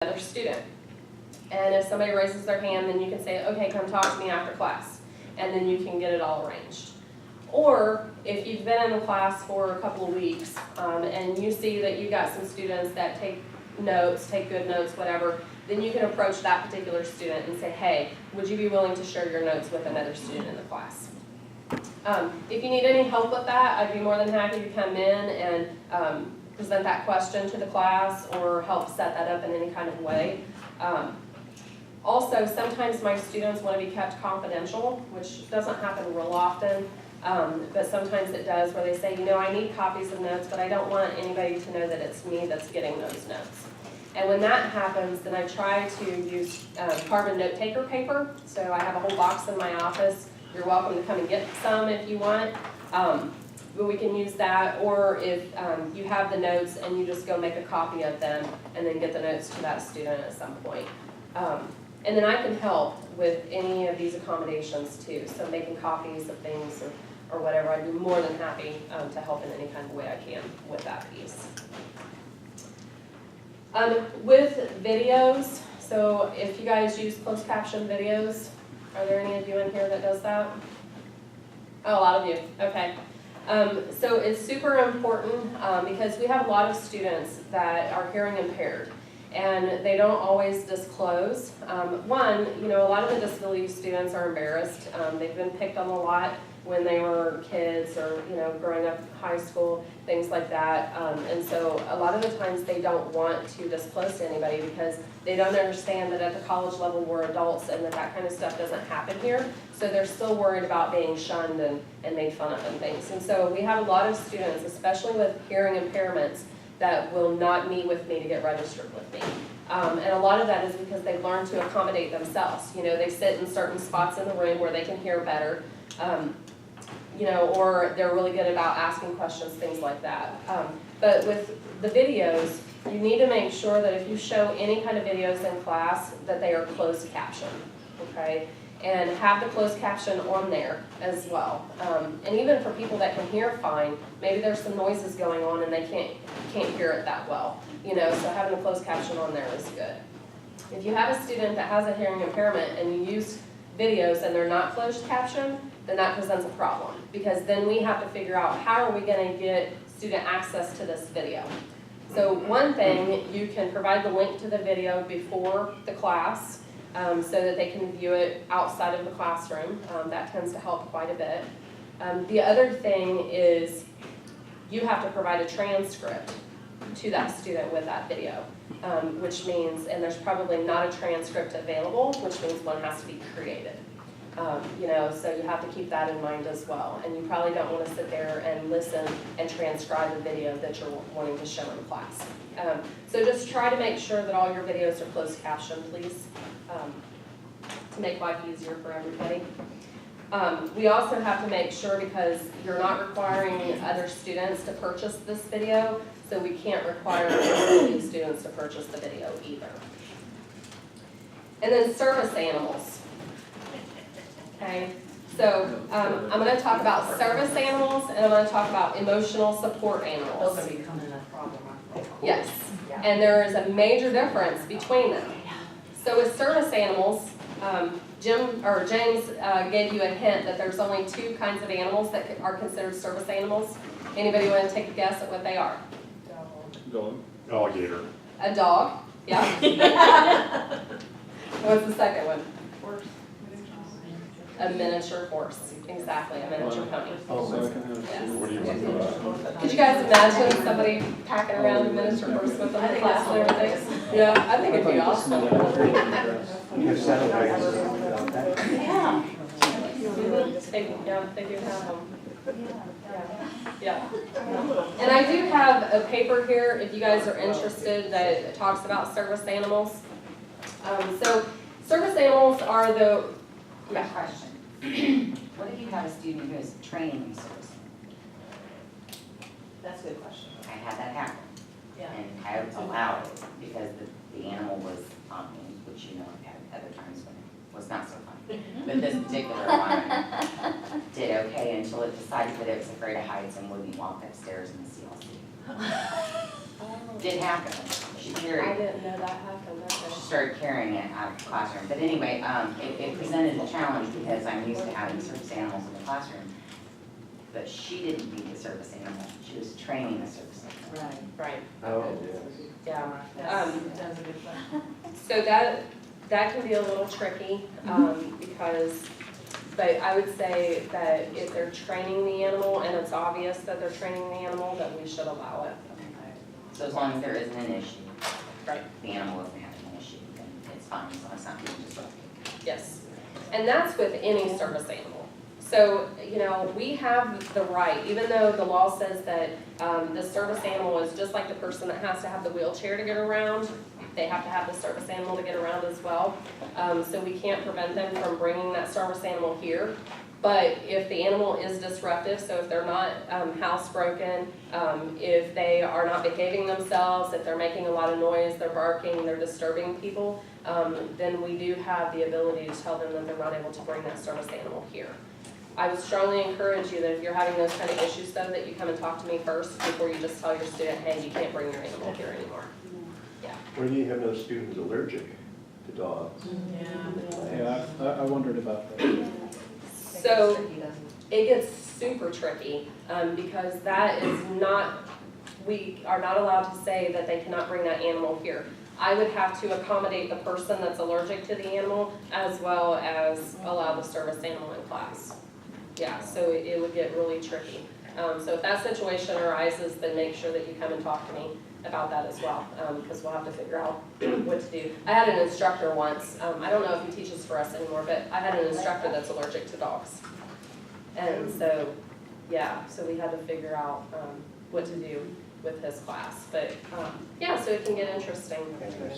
another student. And if somebody raises their hand, then you can say, okay, come talk to me after class. And then you can get it all arranged. Or if you've been in the class for a couple of weeks and you see that you've got some students that take notes, take good notes, whatever, then you can approach that particular student and say, hey, would you be willing to share your notes with another student in the class? If you need any help with that, I'd be more than happy to come in and present that question to the class or help set that up in any kind of way. Also, sometimes my students want to be kept confidential, which doesn't happen real often, but sometimes it does, where they say, you know, I need copies of notes, but I don't want anybody to know that it's me that's getting those notes. And when that happens, then I try to use carbon note taker paper. So I have a whole box in my office. You're welcome to come and get some if you want. But we can use that, or if you have the notes and you just go make a copy of them and then get the notes to that student at some point. And then I can help with any of these accommodations too. So making copies of things or whatever, I'd be more than happy to help in any kind of way I can with that piece. With videos, so if you guys use closed caption videos, are there any of you in here that does that? Oh, a lot of you, okay. So it's super important because we have a lot of students that are hearing impaired and they don't always disclose. One, you know, a lot of the disability students are embarrassed. They've been picked on a lot when they were kids or, you know, growing up in high school, things like that. And so a lot of the times they don't want to disclose to anybody because they don't understand that at the college level we're adults and that kind of stuff doesn't happen here. So they're still worried about being shunned and made fun of and things. And so we have a lot of students, especially with hearing impairments, that will not meet with me to get registered with me. And a lot of that is because they've learned to accommodate themselves. You know, they sit in certain spots in the room where they can hear better. You know, or they're really good about asking questions, things like that. But with the videos, you need to make sure that if you show any kind of videos in class, that they are closed captioned, okay? And have the closed caption on there as well. And even for people that can hear fine, maybe there's some noises going on and they can't hear it that well. You know, so having the closed caption on there is good. If you have a student that has a hearing impairment and you use videos and they're not closed captioned, then that presents a problem, because then we have to figure out how are we going to get student access to this video. So one thing, you can provide the link to the video before the class so that they can view it outside of the classroom. That tends to help quite a bit. The other thing is you have to provide a transcript to that student with that video, which means, and there's probably not a transcript available, which means one has to be created. You know, so you have to keep that in mind as well. And you probably don't want to sit there and listen and transcribe a video that you're wanting to show in class. So just try to make sure that all your videos are closed captioned, please, to make life easier for everybody. We also have to make sure, because you're not requiring other students to purchase this video, so we can't require disability students to purchase the video either. And then service animals. Okay, so I'm going to talk about service animals and I'm going to talk about emotional support animals. Those are becoming a problem, aren't they? Yes, Yeah. and there is a major difference between them. So with service animals, James gave you a hint that there's only two kinds of animals that are considered service animals. Anybody want to take a guess at what they are? Dog. Alligator. A dog, yeah. What's the second one? Horse. A miniature horse, exactly, a miniature pony. Also, I can have Yes. two. What do you want? Could you guys imagine somebody packing around a miniature horse with them in class and everything? Yeah, I think it'd be awesome. Yeah. They do have them. Yeah. And I do have a paper here, if you guys are interested, that talks about service animals. So service animals are the, Quick question. What if you have a student who is training service? That's a good question. I had that happen. Yeah. And I allowed it because the animal was on me, which you know I've had other times when it was not so fun. But this particular one did okay until it decided that it was afraid of heights and wouldn't walk upstairs in the CLC. Did happen. She she I carried. didn't know that happened, She okay. started carrying it out of the classroom. But anyway, it presented a challenge because I'm used to having service animals in the classroom. But she didn't need a service animal, she was training a service animal. Right. Right, Oh, yeah. That's a good question. So that can be a little tricky, because, but I would say that if they're training the animal and it's obvious that they're training the animal, then we should allow it. So as long as there isn't an issue. Right. The animal isn't having an issue, then it's fine, as long as it's not being disruptive. Yes, and that's with any service animal. So, you know, we have the right, even though the law says that the service animal is just like the person that has to have the wheelchair to get around, they have to have the service animal to get around as well. So we can't prevent them from bringing that service animal here. But if the animal is disruptive, so if they're not housebroken, if they are not behaving themselves, if they're making a lot of noise, they're barking, they're disturbing people, then we do have the ability to tell them that they're not able to bring that service animal here. I would strongly encourage you that if you're having those kind of issues though, that you come and talk to me first before you just tell your student, hey, you can't bring your animal here anymore. Or do you have no student who's allergic to dogs? Yeah, I wondered about that. So Tricky, doesn't it? it gets super tricky, because that is not, we are not allowed to say that they cannot bring that animal here. I would have to accommodate the person that's allergic to the animal as well as allow the service animal in class. Yeah, so it would get really tricky. So if that situation arises, then make sure that you come and talk to me about that as well, because we'll have to figure out what to do. I had an instructor once, I don't know if he teaches for us anymore, but I had an instructor that's allergic to dogs. And so, yeah, so we had to figure out what to do with his class. But, yeah, so it can get interesting,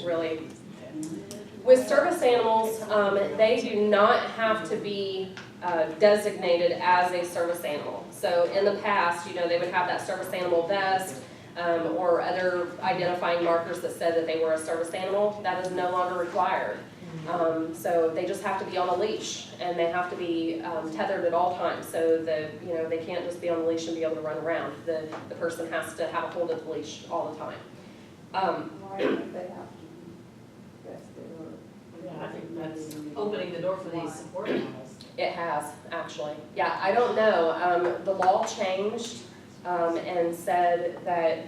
really. With service animals, they do not have to be designated as a service animal. So in the past, you know, they would have that service animal vest or other identifying markers that said that they were a service animal. That is no longer required. So they just have to be on a leash and they have to be tethered at all times. So you know, they can't just be on the leash and be able to run around. The person has to have a hold of the leash all the time. Why don't they have to? Yes, they were. Yeah, I think that's opening the door for these support animals. It has, actually. Yeah, I don't know. The law changed and said that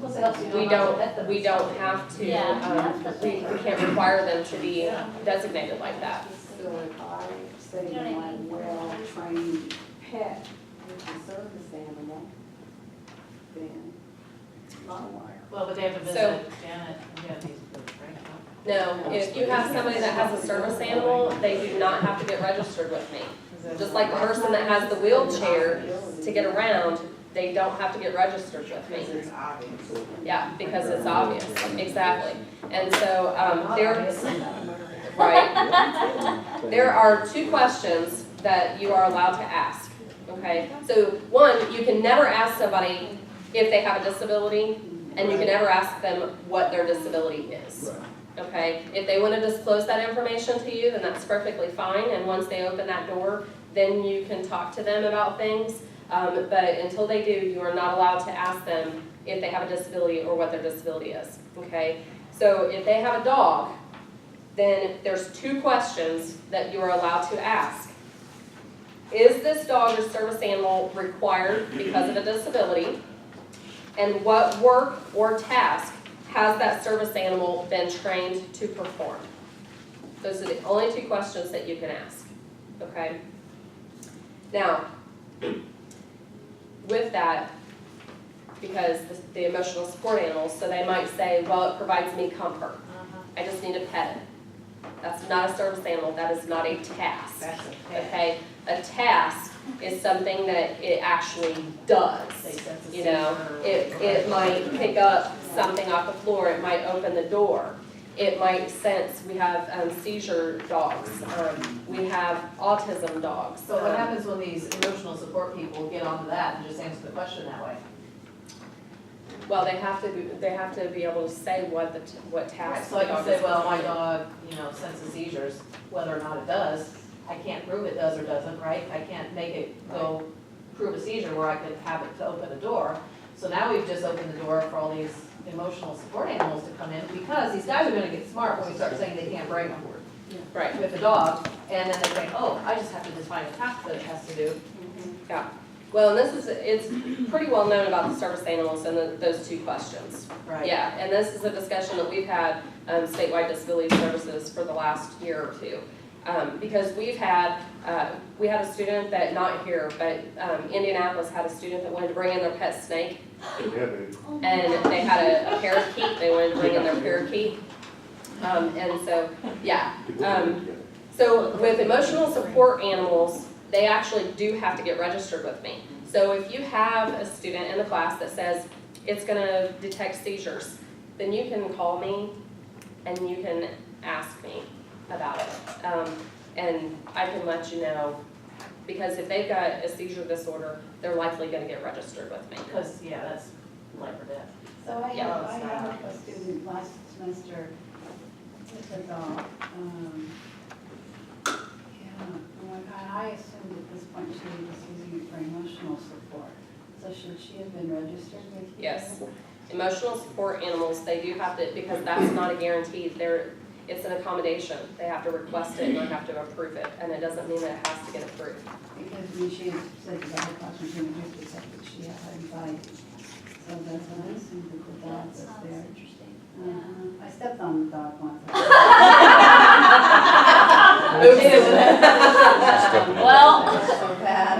Plus it helps you know we how to pet them. we don't have to, we can't require them to be designated like that. So if I say my well-trained pet is a service animal, then Well, but they have to So- visit Janet and get these, right? No, if you have somebody that has a service animal, they do not have to get registered with me. Just like the person that has the wheelchair to get around, they don't have to get registered with me. It's obvious. Yeah, because it's obvious, exactly. And so, there, Obvious. right. There are two questions that you are allowed to ask, okay? So one, you can never ask somebody if they have a disability, and you can never ask them what their disability is. Okay, if they want to disclose that information to you, then that's perfectly fine, and once they open that door, then you can talk to them about things. But until they do, you are not allowed to ask them if they have a disability or what their disability is, okay? So if they have a dog, then there's two questions that you are allowed to ask. Is this dog or service animal required because of a disability? And what work or task has that service animal been trained to perform? Those are the only two questions that you can ask, okay? Now, with that, because the emotional support animals, so they might say, well, it provides me comfort. I just need to pet it. That's not a service animal, that is not a task, That's a pet. okay? A task is something that it actually does. They sense a You know, seizure. it might pick up something off the floor, it might open the door. It might sense, we have seizure dogs, we have autism dogs. So what happens when these emotional support people get onto that and just answer the question that way? Well, they have to be able to say what task. So I the can dog say, is well, my performing. dog, you know, senses seizures, whether or not it does, I can't prove it does or doesn't, right? I can't make it go prove a seizure where I could have it to open a door. So now we've just opened the door for all these emotional support animals to come in, because these guys are gonna get smart when we start saying they can't bring them Right. with a dog, and then they think, oh, I just have to define a task that it has to do. Yeah, well, and it's pretty well known about the service animals and those two questions. Right. Yeah, and this is a discussion that we've had, statewide disability services for the last year or two. Because we had a student that, not here, but Indianapolis had a student that wanted to bring in their pet snake, and they had a parakeet, they wanted to bring in their parakeet. And so, yeah. So with emotional support animals, they actually do have to get registered with me. So if you have a student in the class that says it's gonna detect seizures, then you can call me and you can ask me about it. And I can let you know, because if they've got a seizure disorder, they're likely gonna get registered with me. Because, yeah, that's life or death. So I Yeah. have a student last semester with a dog. I assumed at this point she was using it for emotional support. So should she have been registered with you? Yes. Emotional support animals, they do have to, because that's not a guarantee, it's an accommodation. They have to request it and they have to approve it, and it doesn't mean that it has to get approved. Because when she said that her classroom she introduced herself, that she had anxiety. So that's what I assumed that the dog was there. I stepped on the dog once. Well. So bad.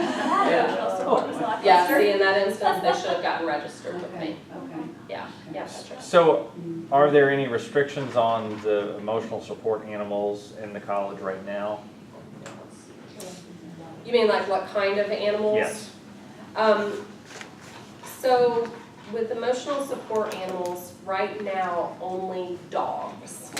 Yeah, see, in that instance, they should have gotten registered with me. Okay. Yeah, Patrick. So, are there any restrictions on the emotional support animals in the college right now? You mean like what kind of animals? Yes. So with emotional support animals, right now, only dogs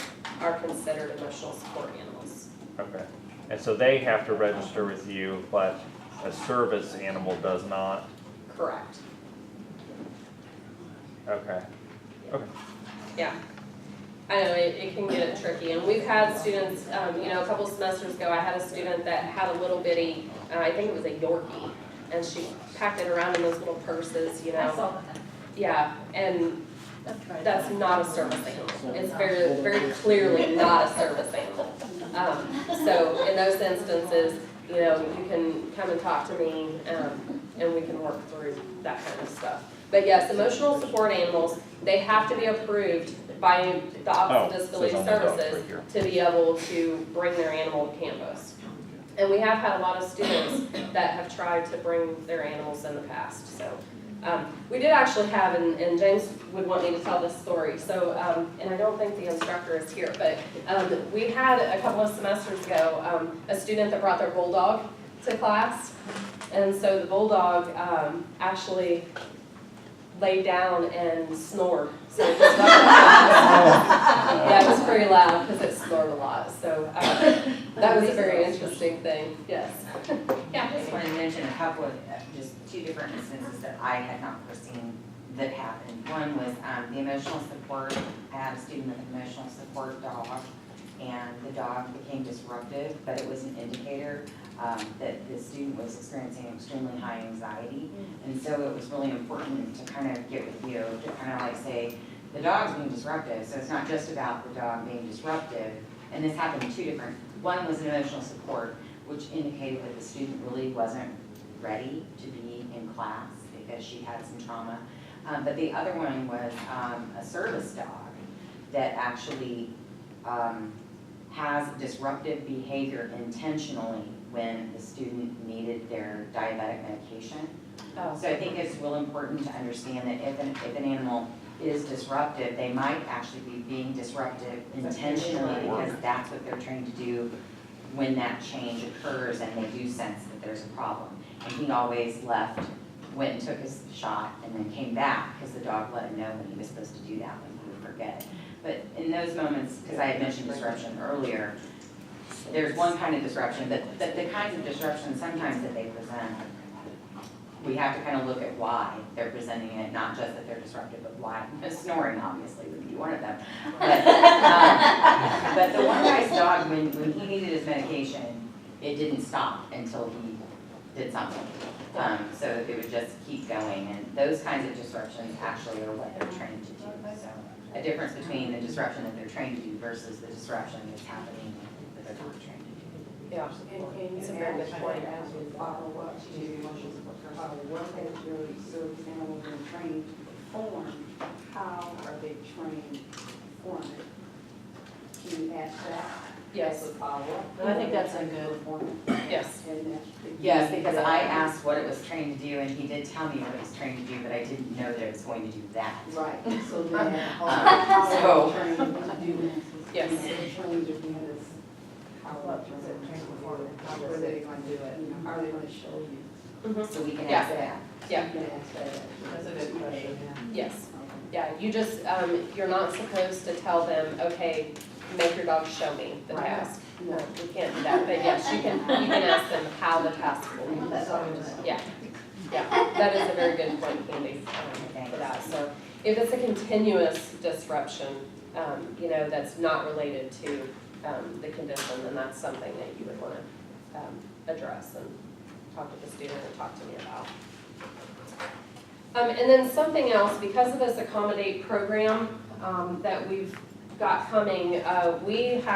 are considered emotional support animals. Okay. And so they have to register with you, but a service animal does not? Correct. Okay. Okay. Yeah. I know, it can get tricky, and we've had students, a couple semesters ago, I had a student that had a little bitty, I think it was a Yorkie, and she packed it around in those little purses, I saw that. Yeah, and That's right. that's not a service animal. It's very, very clearly not a service animal. So in those instances, you can come and talk to me, and we can work through that kind of stuff. But yes, emotional support animals, they have to be approved by the Office of Disability says on the dogs Services right here. to be able to bring their animal to campus. And we have had a lot of students that have tried to bring their animals in the past, so. We did actually have, and James would want me to tell this story, so, and I don't think the instructor is here, but we had a couple of semesters ago, a student that brought their bulldog to class, and so the bulldog actually laid down and snored. So it was yeah, it was pretty loud because it snored a lot, so that was a very interesting thing, yes. Yeah, I just wanted to mention a couple of, just two different instances that I had not foreseen that happened. One was the emotional support. I had a student with an emotional support dog, and the dog became disruptive, but it was an indicator that the student was experiencing extremely high anxiety. And so it was really important to kind of get with you, to kind of like say, the dog's being disruptive, so it's not just about the dog being disruptive. And this happened in two different, one was an emotional support, which indicated that the student really wasn't ready to be in class because she had some trauma. But the other one was a service dog that actually has disruptive behavior intentionally when the student needed their diabetic medication. Oh. So I think it's real important to understand that if an animal is disruptive, they might actually be being disruptive intentionally because that's what they're trained to do when that change occurs and they do sense that there's a problem. And he always left, went and took his shot, and then came back because the dog let him know when he was supposed to do that, when he would forget. But in those moments, because I had mentioned disruption earlier, there's one kind of disruption, but the kinds of disruption sometimes that they present, we have to kind of look at why they're presenting it, not just that they're disruptive, but why. Snoring obviously would be one of them. But the one guy's dog, when he needed his medication, it didn't stop until he did something. So it would just keep going, and those kinds of disruptions actually are what they're trained to do. That's a difference between the disruption that they're trained to do versus the disruption that's happening that they're not trained to do. Yeah, it's a very good point. As we follow up to, what has your service animal been trained to perform? How are they trained to perform it? Can you ask that? Yes, As a follow-up? And I think that's a good, yes. And that's. Yes, because I asked what it was trained to do, and he did tell me what it was trained to do, but I didn't know that it was going to do that. Right, so then, So- how are they trained to do this? Yes. They're trained to do this. How are they trained to perform it? How are they going to do it? You know, how are they going to show you? So we can Yeah. ask that. Yeah. You can ask that. that's a good question, yeah. Yes, yeah, you just, you're not supposed to tell them, okay, make your dog show me the Right. task. No. You can't do that, but yes, you can ask them how the task will be. That's all I'm just. Yeah, yeah, that is a very good point, Candy, for that. So if it's a continuous disruption, you know, that's not related to the condition, then that's something that you would want to address and talk to the student or talk to me about. And then something else, because of this Accommodate program that we've got coming, we have